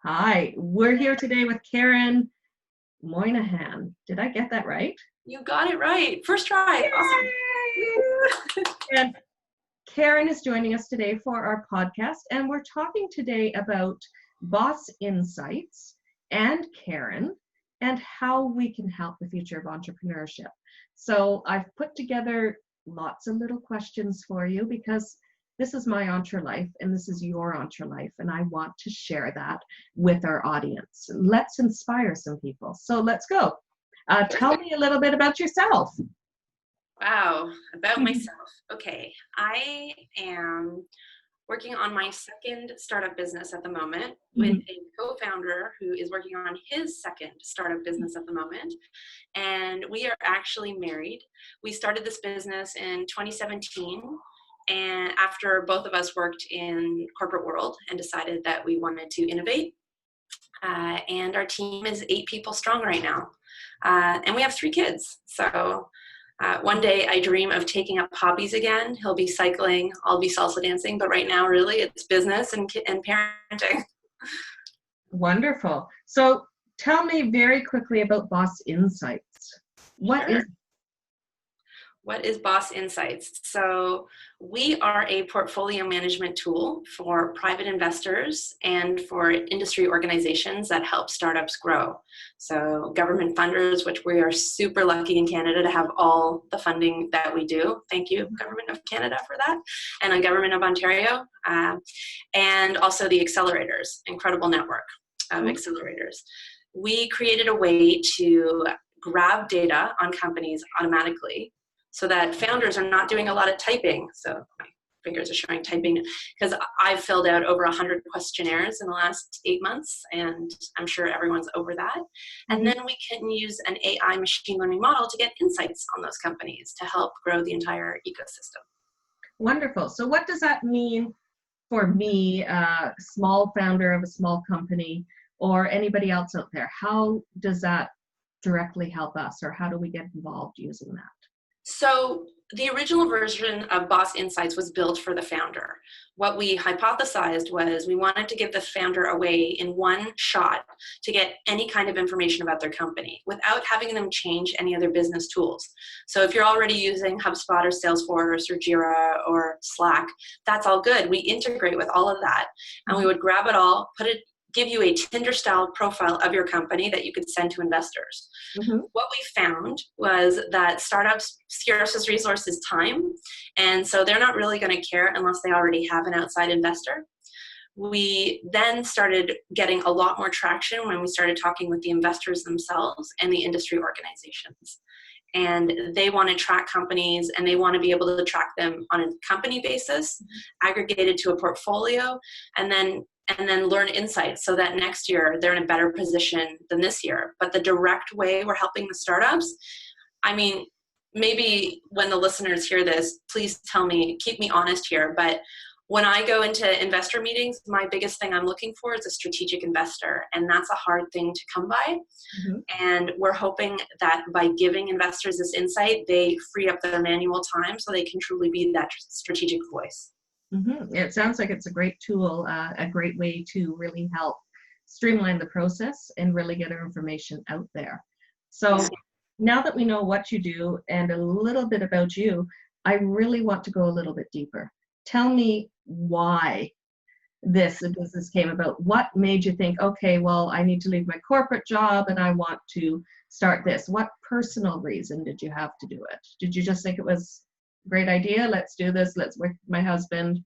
Hi, we're here today with Keren Moynihan. Did I get that right? You got it right. First try. Awesome. And Keren is joining us today for our podcast, and we're talking today about boss insights and Keren and how we can help the future of entrepreneurship. So I've put together lots of little questions for you because this is my EntreLife and this is your EntreLife, and I want to share that with our audience. Let's inspire some people. So let's go. Tell me a little bit about yourself. Wow, about myself. Okay, I am working on my second startup business at the moment with a co-founder who is working on his second startup business at the moment. And we are actually married. We started this business in 2017. And after both of us worked in corporate world and decided that we wanted to innovate. And our team is 8 people strong right now. And we have 3 kids. So one day I dream of taking up hobbies again. He'll be cycling, I'll be salsa dancing, but right now really it's business and parenting. Wonderful. So tell me very quickly about Boss Insights. What is Boss Insights? So we are a portfolio management tool for private investors and for industry organizations that help startups grow. So government funders, which we are super lucky in Canada to have all the funding that we do. Thank you, Government of Canada, for that. And the Government of Ontario. And also the accelerators, incredible network of accelerators. We created a way to grab data on companies automatically, so that founders are not doing a lot of typing. So my fingers are showing typing because I've filled out over 100 questionnaires in the last 8 months, and I'm sure everyone's over that. And then we can use an AI machine learning model to get insights on those companies to help grow the entire ecosystem. Wonderful. So what does that mean for me, a small founder of a small company, or anybody else out there? How does that directly help us, or how do we get involved using that? So the original version of Boss Insights was built for the founder. What we hypothesized was we wanted to give the founder a way in one shot to get any kind of information about their company without having them change any other business tools. So if you're already using HubSpot or Salesforce or Jira or Slack, that's all good. We integrate with all of that, and we would grab it all, give you a Tinder-style profile of your company that you could send to investors. What we found was that startups' scarcest resource is time, and so they're not really going to care unless they already have an outside investor. We then started getting a lot more traction when we started talking with the investors themselves and the industry organizations. And they want to track companies, and they want to be able to track them on a company basis, aggregated to a portfolio, and then learn insights so that next year they're in a better position than this year. But the direct way we're helping the startups, I mean, maybe when the listeners hear this, please tell me, keep me honest here, but when I go into investor meetings, my biggest thing I'm looking for is a strategic investor, and that's a hard thing to come by. And we're hoping that by giving investors this insight, they free up their manual time so they can truly be that strategic voice. It sounds like it's a great tool, a great way to really help streamline the process and really get our information out there. So now that we know what you do and a little bit about you, I really want to go a little bit deeper. Tell me why this business came about. What made you think, okay, well, I need to leave my corporate job and I want to start this? What personal reason did you have to do it? Did you just think it was a great idea? Let's do this. Let's work with my husband.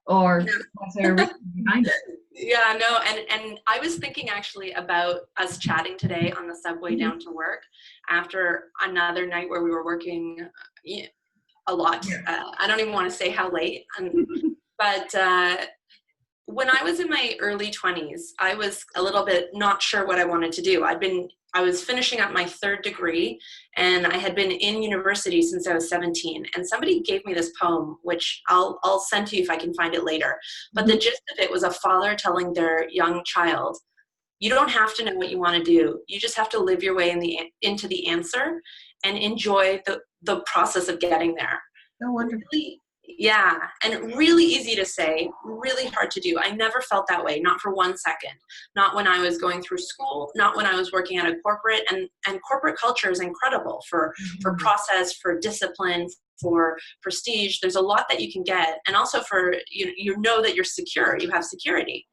Or was there a reason behind it? Yeah, no, and I was thinking actually about us chatting today on the subway down to work after another night where we were working a lot. I don't even want to say how late, but when I was in my early 20s, I was a little bit not sure what I wanted to do. I was finishing up my 3rd degree, and I had been in university since I was 17. And somebody gave me this poem, which I'll send to you if I can find it later. But the gist of it was a father telling their young child, you don't have to know what you want to do. You just have to live your way into the answer and enjoy the process of getting there. Oh, wonderful. Yeah, and really easy to say, really hard to do. I never felt that way, not for 1 second. Not when I was going through school, not when I was working at a corporate, and corporate culture is incredible for process, for discipline, for prestige. There's a lot that you can get, and also for you know that you're secure, you have security.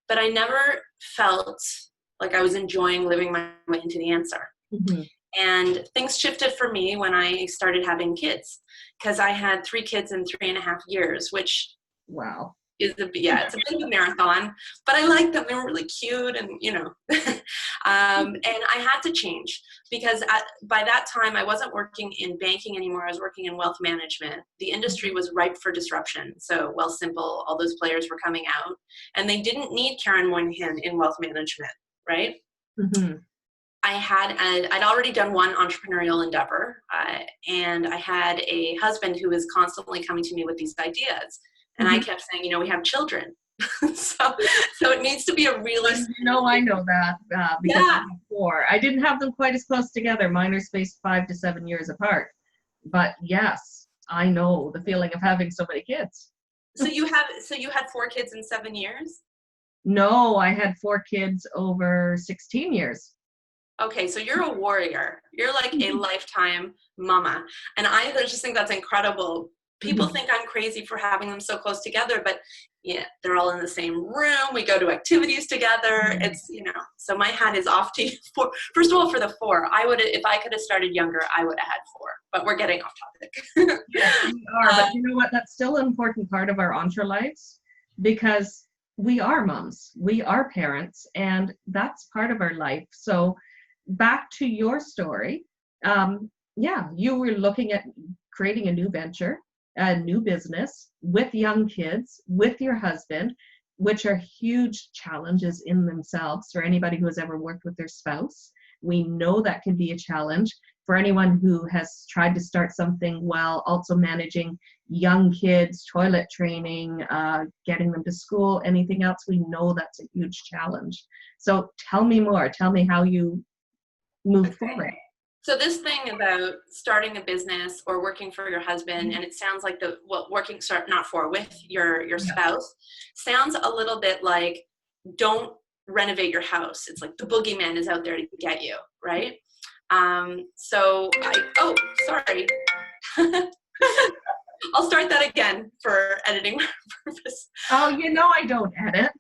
But I never felt like I was enjoying living my way into the answer. Mm-hmm. And things shifted for me when I started having kids, because I had 3 kids in 3.5 years, which Wow. is it's a bit of a marathon, but I liked them. They were really cute, and and I had to change because by that time I wasn't working in banking anymore. I was working in wealth management. The industry was ripe for disruption. So Wealthsimple, all those players were coming out, and they didn't need Keren Moynihan in wealth management, right? Mm-hmm. I'd already done one entrepreneurial endeavor, and I had a husband who was constantly coming to me with these ideas. And I kept saying, we have children. so it needs to be a really... I know that because I have 4. I didn't have them quite as close together. Mine are spaced 5 to 7 years apart. But yes, I know the feeling of having so many kids. So you had 4 kids in 7 years? No, I had 4 kids over 16 years. Okay, so you're a warrior. You're like a lifetime mama. And I just think that's incredible. People think I'm crazy for having them so close together, but yeah, they're all in the same room. We go to activities together. It's, so my hat is off to you. First of all, for the 4, if I could have started younger, I would have had 4, but we're getting off topic. Yes, we are, but you know what? That's still an important part of our EntreLives, because we are moms, we are parents, and that's part of our life. So back to your story, you were looking at creating a new venture, a new business with young kids, with your husband, which are huge challenges in themselves for anybody who has ever worked with their spouse. We know that can be a challenge for anyone who has tried to start something while also managing young kids, toilet training, getting them to school, anything else. We know that's a huge challenge. So tell me more. Tell me how you move forward. So this thing about starting a business or working for your husband, and it sounds like with your spouse, sounds a little bit like, don't renovate your house. It's like the boogeyman is out there to get you, right? Sorry. I'll start that again for editing purpose. Oh, I don't edit.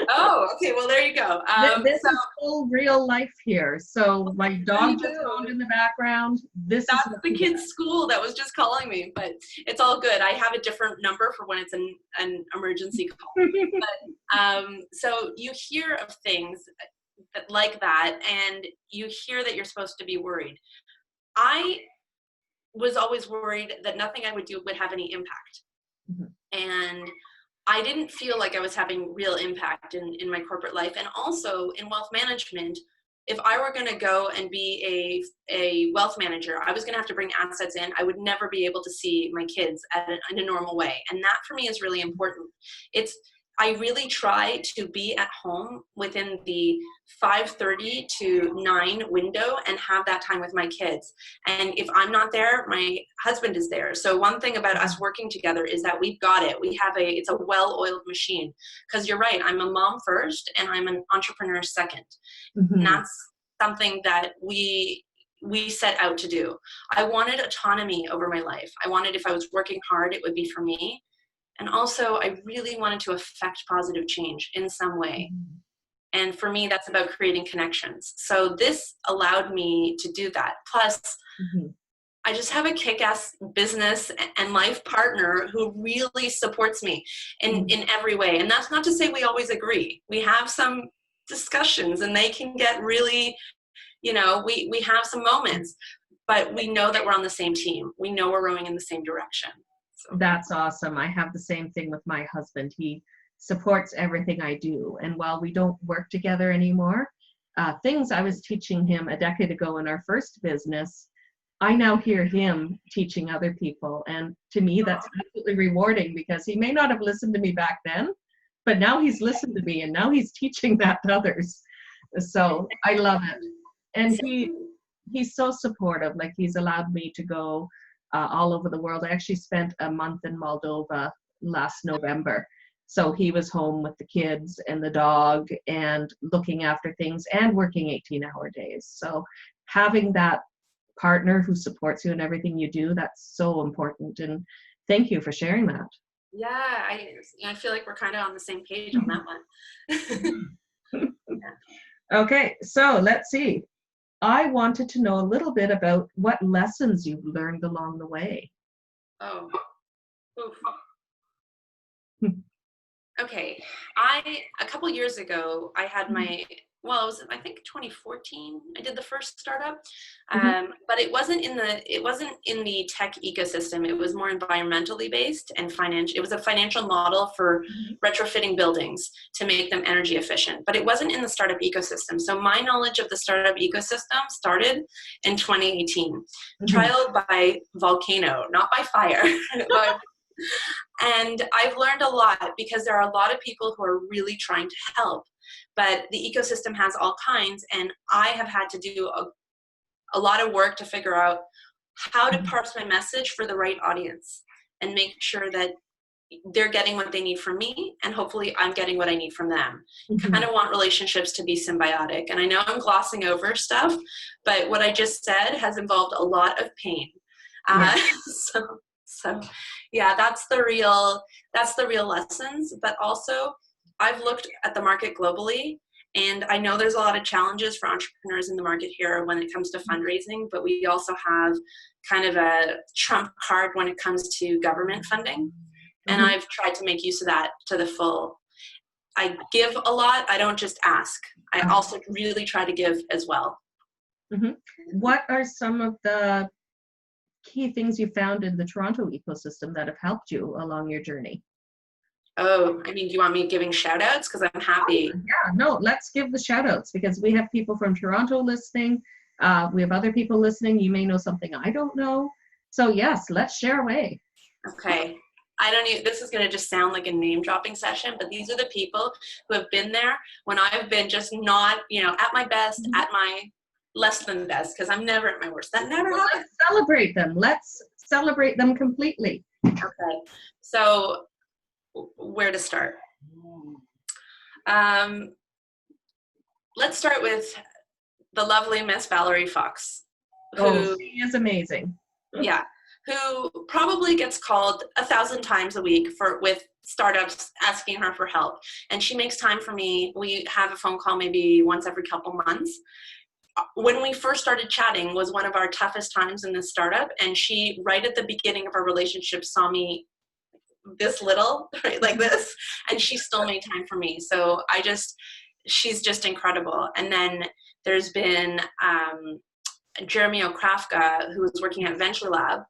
Oh, okay. Well, there you go. This is full real life here. So my dog just phoned in the background. That's the kid's school that was just calling me, but it's all good. I have a different number for when it's an emergency call. But, so you hear of things like that, and you hear that you're supposed to be worried. I was always worried that nothing I would do would have any impact. And I didn't feel like I was having real impact in my corporate life. And also in wealth management, if I were going to go and be a wealth manager, I was going to have to bring assets in. I would never be able to see my kids in a normal way. And that for me is really important. I really try to be at home within the 5:30 to 9 window and have that time with my kids. And if I'm not there, my husband is there. So one thing about us working together is that we've got it. It's a well-oiled machine. Because you're right, I'm a mom first and I'm an entrepreneur second. And that's something that we set out to do. I wanted autonomy over my life. I wanted, if I was working hard, it would be for me. And also, I really wanted to affect positive change in some way. And for me, that's about creating connections. So this allowed me to do that. Plus, I just have a kick-ass business and life partner who really supports me in every way. And that's not to say we always agree. We have some discussions and they can get really, we have some moments, but we know that we're on the same team. We know we're rowing in the same direction. So. That's awesome. I have the same thing with my husband. He supports everything I do. And while we don't work together anymore, things I was teaching him a decade ago in our first business, I now hear him teaching other people. And to me, that's absolutely rewarding, because he may not have listened to me back then, but now he's listened to me and now he's teaching that to others. So I love it. And he's so supportive. Like, he's allowed me to go all over the world. I actually spent a month in Moldova last November. So he was home with the kids and the dog and looking after things and working 18-hour days. So having that partner who supports you in everything you do, that's so important. And thank you for sharing that. Yeah, I feel like we're kind of on the same page on that one. Okay, so let's see. I wanted to know a little bit about what lessons you've learned along the way. Oh, oof. Hmm. Okay. A couple years ago, I had my, well, it was, I think 2014, I did the first startup. But it wasn't in the tech ecosystem. It was more environmentally based and financial. It was a financial model for retrofitting buildings to make them energy efficient, but it wasn't in the startup ecosystem. So my knowledge of the startup ecosystem started in 2018, trial by volcano, not by fire. And I've learned a lot because there are a lot of people who are really trying to help, but the ecosystem has all kinds, and I have had to do a lot of work to figure out how to parse my message for the right audience and make sure that they're getting what they need from me, and hopefully I'm getting what I need from them. Kind of want relationships to be symbiotic. And I know I'm glossing over stuff, but what I just said has involved a lot of pain. So yeah, that's the real lessons. But also, I've looked at the market globally, and I know there's a lot of challenges for entrepreneurs in the market here when it comes to fundraising, but we also have kind of a trump card when it comes to government funding. And I've tried to make use of that to the full. I give a lot, I don't just ask. I also really try to give as well. What are some of the key things you found in the Toronto ecosystem that have helped you along your journey? Oh, I mean, do you want me giving shout outs? Because I'm happy. Yeah, no, let's give the shout outs because we have people from Toronto listening. We have other people listening. You may know something I don't know. So yes, let's share away. Okay. This is going to just sound like a name dropping session, but these are the people who have been there when I've been just not, at my best, at my less than best, because I'm never at my worst. That never happens. Let's celebrate them. Let's celebrate them completely. Okay. So where to start? Let's start with the lovely Miss Valerie Fox. She is amazing. Yeah. Who probably gets called 1,000 times a week with startups asking her for help. And she makes time for me. We have a phone call maybe once every couple months. When we first started chatting was one of our toughest times in this startup. And she, right at the beginning of our relationship, saw me this little, right, like this, and she still made time for me. So she's just incredible. And then there's been Jeremy Okrafka, who was working at Venture Lab,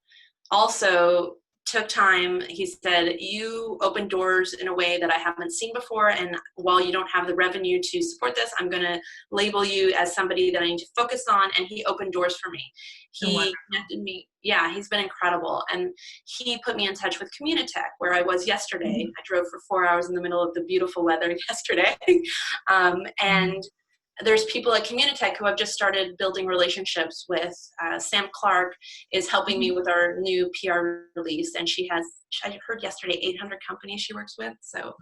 also took time. He said, you open doors in a way that I haven't seen before, and while you don't have the revenue to support this, I'm going to label you as somebody that I need to focus on. And he opened doors for me. He connected me. Yeah, he's been incredible. And he put me in touch with Communitech, where I was yesterday. I drove for 4 hours in the middle of the beautiful weather yesterday. And there's people at Communitech who have just started building relationships with. Sam Clark is helping me with our new PR release, and I heard yesterday, 800 companies she works with. So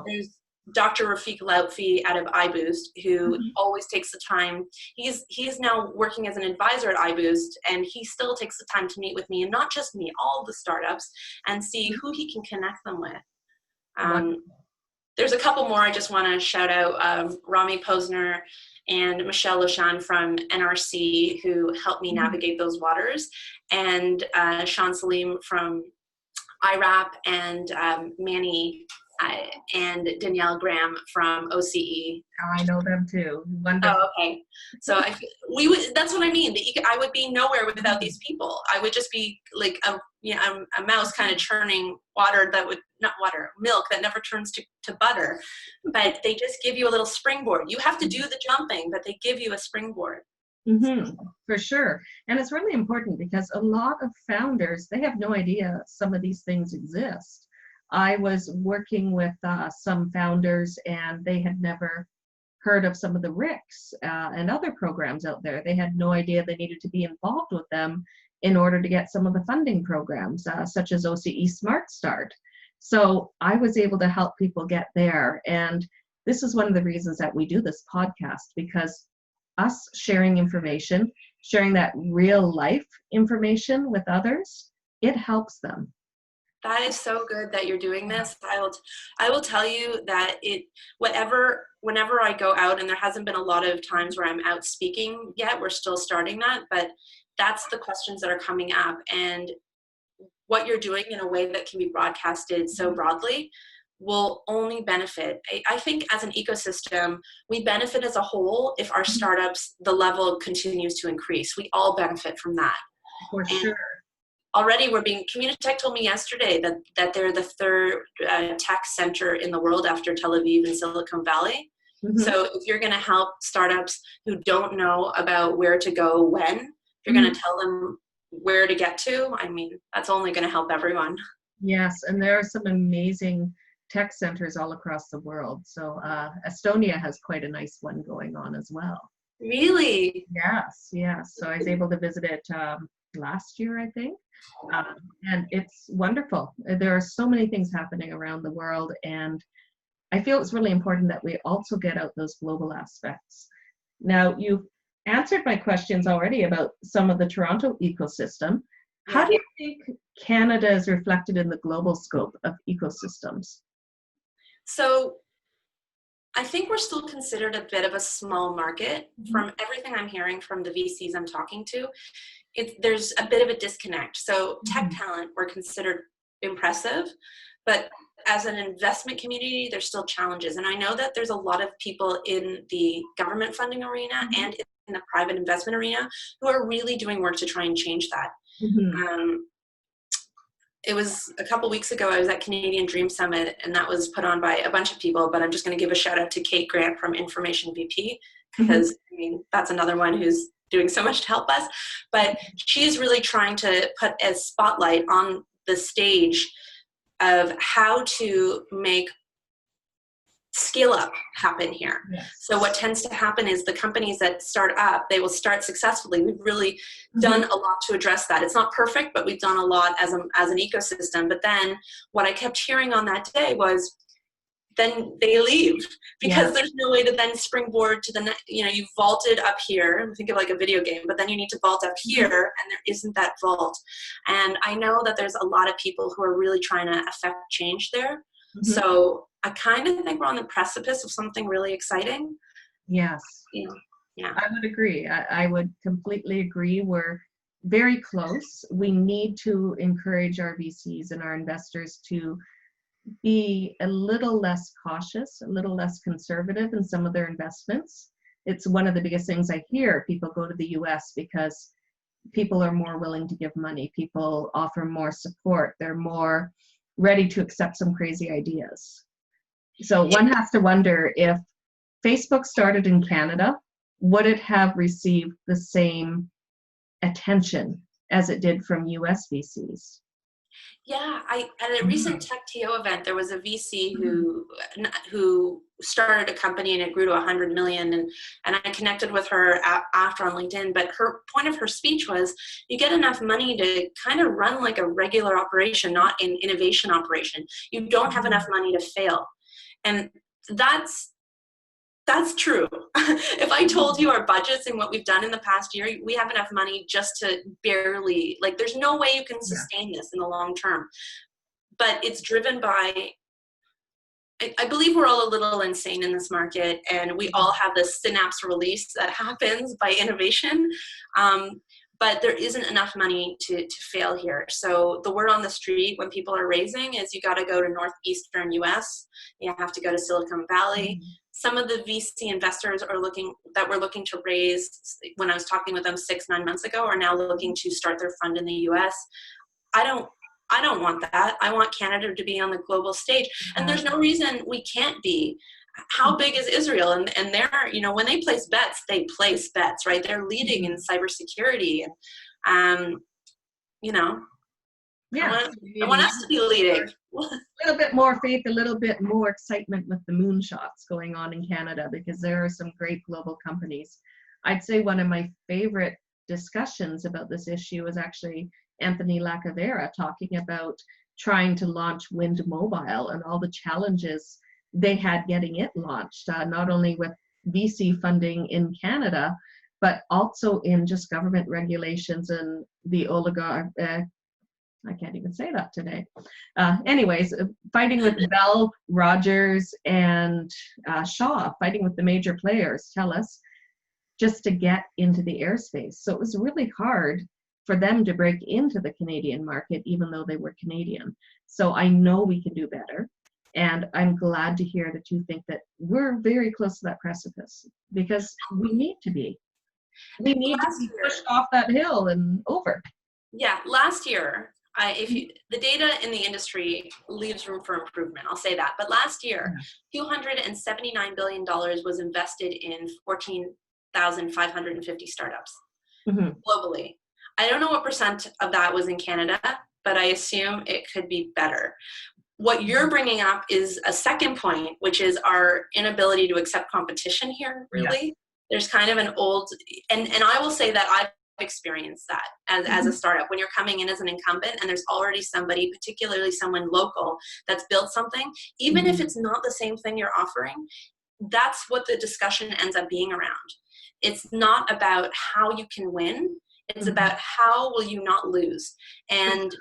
there's Dr. Rafiq Lautfi out of iBoost, who always takes the time. He's now working as an advisor at iBoost, and he still takes the time to meet with me, and not just me, all the startups, and see who he can connect them with. There's a couple more I just want to shout out. Rami Posner and Michelle Lochan from NRC, who helped me navigate those waters, and Sean Salim from IRAP, and Manny and Danielle Graham from OCE. I know them too. Wonderful. Oh, okay. So that's what I mean. I would be nowhere without these people. I would just be like a mouse kind of churning milk that never turns to butter. But they just give you a little springboard. You have to do the jumping, but they give you a springboard. For sure. And it's really important because a lot of founders, they have no idea some of these things exist. I was working with some founders, and they had never heard of some of the RICs and other programs out there. They had no idea they needed to be involved with them. in order to get some of the funding programs, such as OCE Smart Start. So I was able to help people get there. And this is one of the reasons that we do this podcast, because us sharing information, sharing that real life information with others, it helps them. That is so good that you're doing this. I will tell you that whenever I go out, and there hasn't been a lot of times where I'm out speaking yet, we're still starting that, but that's the questions that are coming up. And what you're doing in a way that can be broadcasted so broadly will only benefit. I think as an ecosystem, we benefit as a whole if our startups, the level continues to increase. We all benefit from that. For sure. Already Communitech told me yesterday that they're the third tech center in the world after Tel Aviv and Silicon Valley. Mm-hmm. So if you're going to help startups who don't know about where to go when, if you're going to tell them where to get to, I mean, that's only going to help everyone. Yes, and there are some amazing tech centers all across the world. So Estonia has quite a nice one going on as well. Really? Yes. So I was able to visit it last year, I think. And it's wonderful. There are so many things happening around the world, and I feel it's really important that we also get out those global aspects. Now, you've answered my questions already about some of the Toronto ecosystem. How do you think Canada is reflected in the global scope of ecosystems? So I think we're still considered a bit of a small market. From everything I'm hearing from the VCs I'm talking to, there's a bit of a disconnect. So tech talent, we're considered impressive, but as an investment community, there's still challenges. And I know that there's a lot of people in the government funding arena and in the private investment arena who are really doing work to try and change that. It was a couple weeks ago, I was at Canadian Dream Summit, and that was put on by a bunch of people, but I'm just going to give a shout out to Kate Grant from Information VP, because I mean, that's another one who's doing so much to help us. But she's really trying to put a spotlight on the stage of how to make scale up happen here. Yes. So what tends to happen is the companies that start up, they will start successfully. We've really done a lot to address that. It's not perfect, but we've done a lot as an ecosystem. But then what I kept hearing on that day was, then they leave because there's no way to then springboard to the next. You know, you vaulted up here, think of like a video game, but then you need to vault up here, and there isn't that vault. And I know that there's a lot of people who are really trying to affect change there. So I kind of think we're on the precipice of something really exciting. Yes. Yeah. I would agree. I would completely agree. We're very close. We need to encourage our VCs and our investors to be a little less cautious, a little less conservative in some of their investments. It's one of the biggest things I hear. People go to the US because people are more willing to give money. People offer more support. They're more ready to accept some crazy ideas. So one has to wonder, if Facebook started in Canada, would it have received the same attention as it did from US VCs? Yeah, at a recent Tech TO event, there was a VC who started a company and it grew to 100 million. And I connected with her after on LinkedIn, but her point of her speech was, you get enough money to kind of run like a regular operation, not an innovation operation. You don't have enough money to fail. And that's true. If I told you our budgets and what we've done in the past year, we have enough money just to barely, like, there's no way you can sustain this in the long term. But it's driven by, I believe we're all a little insane in this market, and we all have this synapse release that happens by innovation. But there isn't enough money to fail here. So the word on the street when people are raising is, you got to go to northeastern US. You have to go to Silicon Valley. Some of the VC investors we're looking to raise, when I was talking with them 6-9 months ago, are now looking to start their fund in the US. I don't want that. I want Canada to be on the global stage. And there's no reason we can't be. How big is Israel? And they're, you know, when they place bets, right? They're leading in cybersecurity. And, you know, I want us to be leading. A little bit more faith, a little bit more excitement with the moonshots going on in Canada, because there are some great global companies. I'd say one of my favorite discussions about this issue was actually Anthony Lacavera talking about trying to launch Wind Mobile and all the challenges they had getting it launched, not only with VC funding in Canada, but also in just government regulations and the I can't even say that today. Anyways, fighting with Bell, Rogers, and Shaw, fighting with the major players, TELUS, just to get into the airspace. So it was really hard for them to break into the Canadian market, even though they were Canadian. So I know we can do better. And I'm glad to hear that you think that we're very close to that precipice, because we need to be. We need to be pushed off that hill and over. Yeah, last year, the data in the industry leaves room for improvement, I'll say that. But last year, $279 billion was invested in 14,550 startups globally. I don't know what percent of that was in Canada, but I assume it could be better. What you're bringing up is a second point, which is our inability to accept competition here, really. Yes. There's kind of an old, and I will say that I've experienced that as a startup. When you're coming in as an incumbent and there's already somebody, particularly someone local, that's built something, even if it's not the same thing you're offering, that's what the discussion ends up being around. It's not about how you can win, it's about how will you not lose. And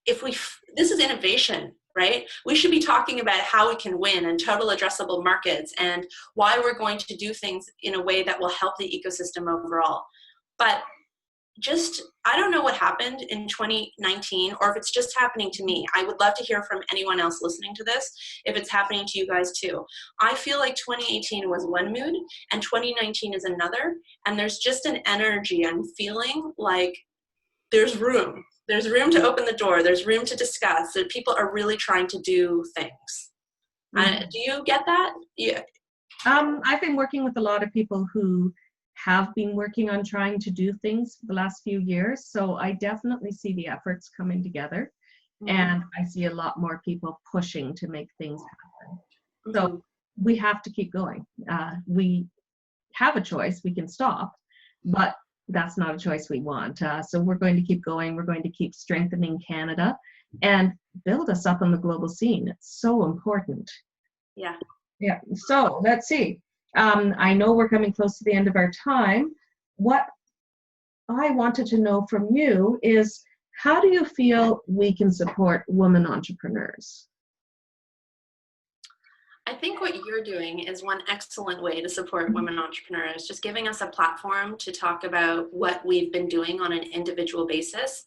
this is innovation, right? We should be talking about how we can win and total addressable markets and why we're going to do things in a way that will help the ecosystem overall. But I don't know what happened in 2019, or if it's just happening to me. I would love to hear from anyone else listening to this, if it's happening to you guys too. I feel like 2018 was one mood and 2019 is another, and there's just an energy. I'm feeling like there's room. There's room to open the door. There's room to discuss. That people are really trying to do things. Do you get that? Yeah. I've been working with a lot of people who have been working on trying to do things for the last few years. So I definitely see the efforts coming together, and I see a lot more people pushing to make things happen. So we have to keep going. We have a choice, we can stop, but that's not a choice we want. So we're going to keep going. We're going to keep strengthening Canada and build us up on the global scene. It's so important. Yeah. Yeah. So let's see. I know we're coming close to the end of our time. What I wanted to know from you is, how do you feel we can support women entrepreneurs? I think what you're doing is one excellent way to support women entrepreneurs, just giving us a platform to talk about what we've been doing on an individual basis.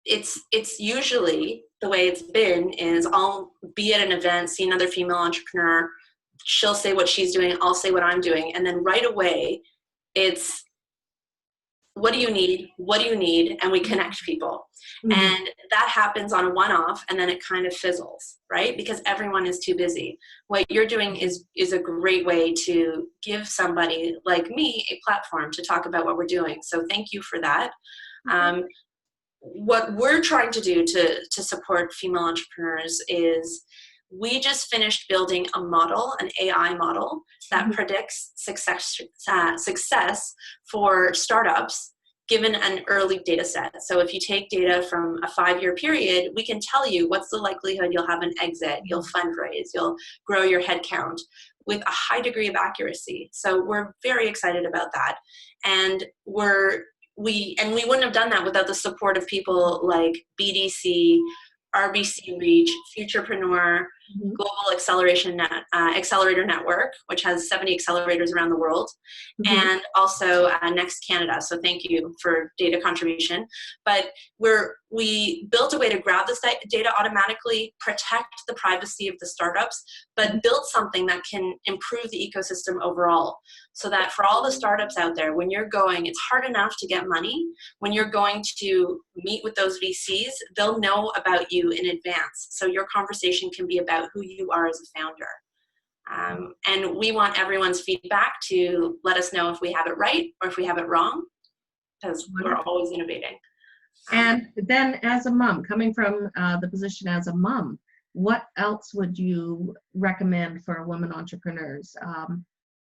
It's usually the way it's been is I'll be at an event, see another female entrepreneur, she'll say what she's doing, I'll say what I'm doing, and then right away it's, what do you need? What do you need? And we connect people. And that happens on a one-off, and then it kind of fizzles, right? Because everyone is too busy. What you're doing is a great way to give somebody like me a platform to talk about what we're doing. So thank you for that. What we're trying to do to support female entrepreneurs is, we just finished building a model, an AI model that predicts success for startups given an early data set. So if you take data from a 5-year period, we can tell you what's the likelihood you'll have an exit, you'll fundraise, you'll grow your headcount with a high degree of accuracy. So we're very excited about that. And we wouldn't have done that without the support of people like BDC, RBC Reach, Futurepreneur, Global Accelerator Network, which has 70 accelerators around the world, and also Next Canada. So thank you for data contribution. But we built a way to grab this data automatically, protect the privacy of the startups, but build something that can improve the ecosystem overall. So that for all the startups out there, when you're going, it's hard enough to get money. When you're going to meet with those VCs, they'll know about you in advance. So your conversation can be about who you are as a founder. And we want everyone's feedback to let us know if we have it right or if we have it wrong, because we're always innovating. And then as a mom, coming from the position as a mom, what else would you recommend for women entrepreneurs?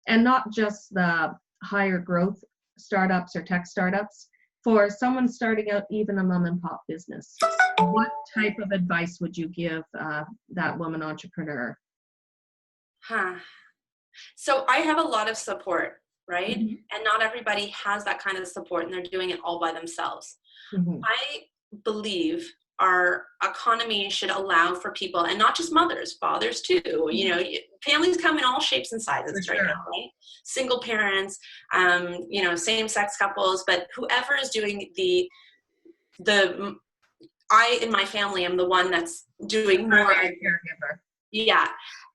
And not just the higher growth startups or tech startups, for someone starting out even a mom and pop business, what type of advice would you give that woman entrepreneur? Huh. So I have a lot of support, right? Mm-hmm. And not everybody has that kind of support and they're doing it all by themselves. Mm-hmm. I believe our economy should allow for people, and not just mothers, fathers too. You know, families come in all shapes and sizes For right sure. now, right? Single parents, you know, same-sex couples, but whoever is doing I in my family am the one that's doing more. Caregiver. Yeah,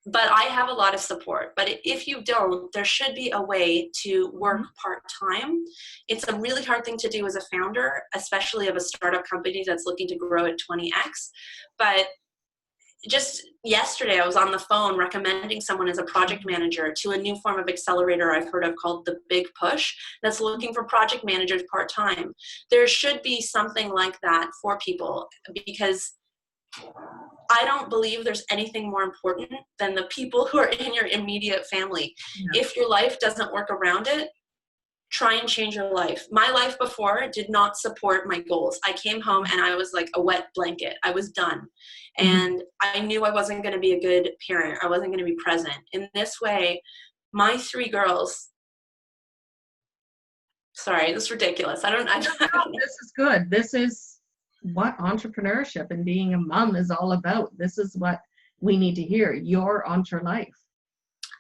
but I have a lot of support. But if you don't, there should be a way to work part-time. It's a really hard thing to do as a founder, especially of a startup company that's looking to grow at 20x. But just yesterday, I was on the phone recommending someone as a project manager to a new form of accelerator I've heard of called the Big Push that's looking for project managers part-time. There should be something like that for people, because I don't believe there's anything more important than the people who are in your immediate family. Yeah. If your life doesn't work around it, try and change your life. My life before did not support my goals. I came home and I was like a wet blanket. I was done. And I knew I wasn't going to be a good parent. I wasn't going to be present. In this way, my 3 girls, sorry, this is ridiculous. No, this is good. This is what entrepreneurship and being a mom is all about. This is what we need to hear. Your EntreLife.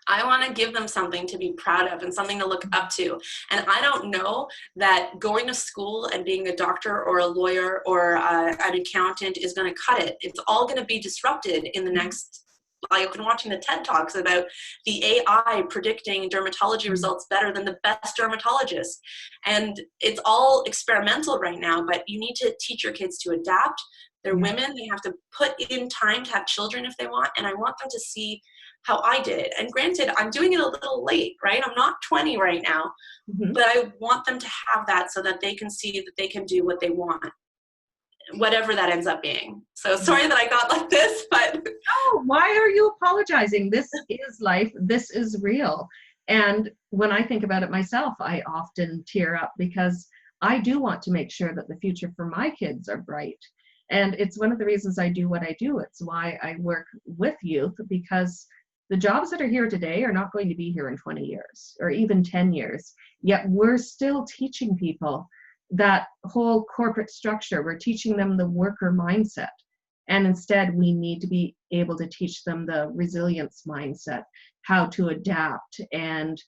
I want to give them something to be proud of and something to look up to. And I don't know that going to school and being a doctor or a lawyer or an accountant is going to cut it. It's all going to be disrupted in the next. I've been watching the TED Talks about the AI predicting dermatology results better than the best dermatologists. And it's all experimental right now, but you need to teach your kids to adapt. They're women. They have to put in time to have children if they want. And I want them to see how I did. And granted, I'm doing it a little late, right? I'm not 20 right now, but I want them to have that so that they can see that they can do what they want, whatever that ends up being. So sorry that I got like this, but. Oh, why are you apologizing? This is life. This is real. And when I think about it myself, I often tear up because I do want to make sure that the future for my kids are bright. And it's one of the reasons I do what I do. It's why I work with youth, because the jobs that are here today are not going to be here in 20 years or even 10 years. Yet we're still teaching people that whole corporate structure. We're teaching them the worker mindset. And instead, we need to be able to teach them the resilience mindset, how to adapt and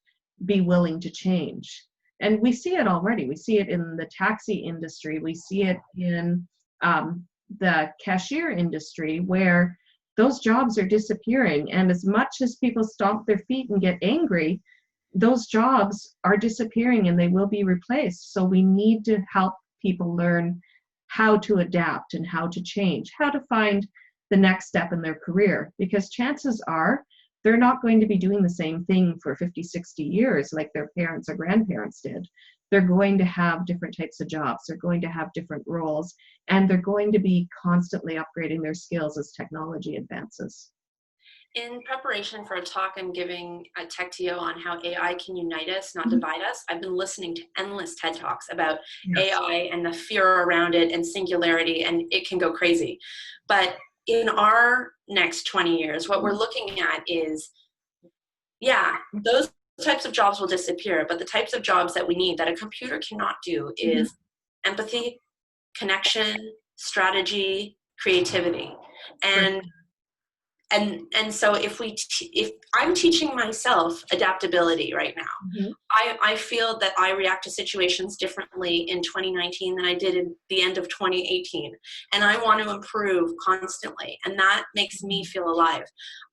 be willing to change. And we see it already. We see it in the taxi industry. We see it in the cashier industry, where those jobs are disappearing. And as much as people stomp their feet and get angry, those jobs are disappearing and they will be replaced. So we need to help people learn how to adapt and how to change, how to find the next step in their career, because chances are they're not going to be doing the same thing for 50, 60 years like their parents or grandparents did. They're going to have different types of jobs. They're going to have different roles, and they're going to be constantly upgrading their skills as technology advances. In preparation for a talk I'm giving at TechTO on how AI can unite us, not divide us, I've been listening to endless TED Talks about AI and the fear around it and singularity, and it can go crazy. But in our next 20 years, what we're looking at is, those types of jobs will disappear, but the types of jobs that we need that a computer cannot do is empathy, connection, strategy, creativity. And so if I'm teaching myself adaptability right now, I feel that I react to situations differently in 2019 than I did in the end of 2018. And I want to improve constantly. And that makes me feel alive.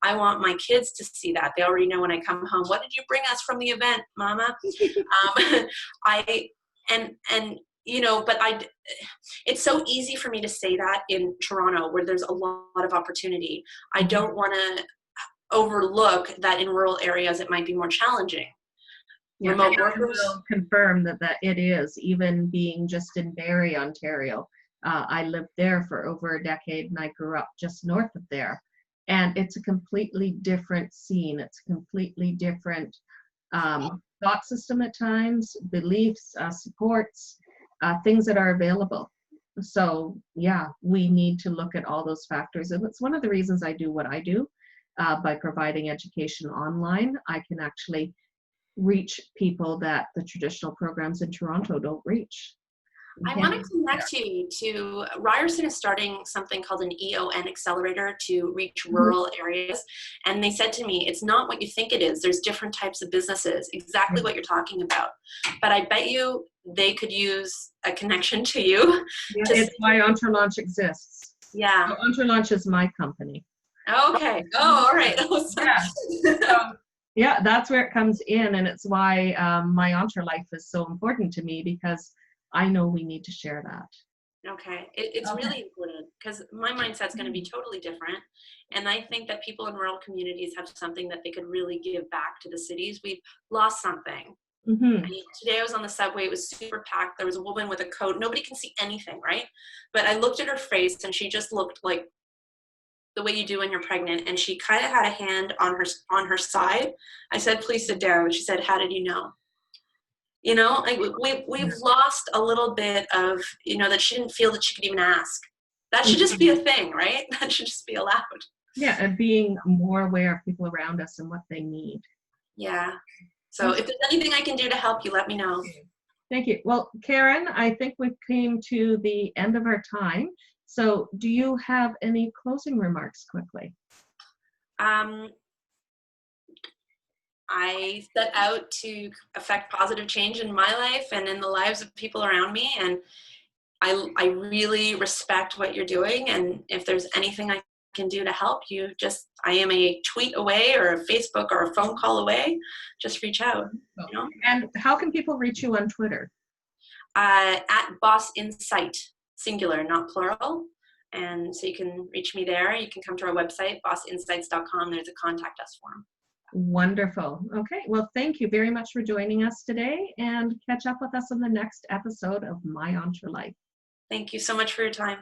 I want my kids to see that. They already know when I come home, what did you bring us from the event, Mama? But it's so easy for me to say that in Toronto, where there's a lot of opportunity. I don't want to overlook that in rural areas it might be more challenging. Remote workers will confirm that it is, even being just in Barrie, Ontario. I lived there for over a decade, and I grew up just north of there. And it's a completely different scene. It's a completely different thought system at times, beliefs, supports, things that are available. So yeah, we need to look at all those factors. And it's one of the reasons I do what I do. By providing education online, I can actually reach people that the traditional programs in Toronto don't reach. I want to connect you to Ryerson is starting something called an EON accelerator to reach rural areas. And they said to me, it's not what you think it is. There's different types of businesses, exactly what you're talking about. But I bet you they could use a connection to you. Yeah, it's why EntreLaunch exists. Yeah. So EntreLaunch is my company. Okay. Oh, all right. Yeah. So, yeah, that's where it comes in. And it's why my EntreLife is so important to me, because I know we need to share that. Okay. It's really important because my mindset's going to be totally different. And I think that people in rural communities have something that they could really give back to the cities. We've lost something. I mean, today I was on the subway. It was super packed. There was a woman with a coat. Nobody can see anything, right? But I looked at her face and she just looked like the way you do when you're pregnant. And she kind of had a hand on her side. I said, please sit down. She said, how did you know? You know, like we've lost a little bit of, you know, that she didn't feel that she could even ask. That should just be a thing, right? That should just be allowed. Yeah, and being more aware of people around us and what they need. Yeah. So if there's anything I can do to help you, let me know. Thank you. Well, Keren, I think we came to the end of our time. So do you have any closing remarks quickly? I set out to affect positive change in my life and in the lives of people around me. And I really respect what you're doing. And if there's anything I can do to help you, I am a tweet away or a Facebook or a phone call away. Just reach out. You know? And how can people reach you on Twitter? At Boss Insight, singular, not plural. And so you can reach me there. You can come to our website, bossinsights.com. There's a contact us form. Wonderful. Okay. Well, thank you very much for joining us today, and catch up with us on the next episode of My EntreLife. Thank you so much for your time.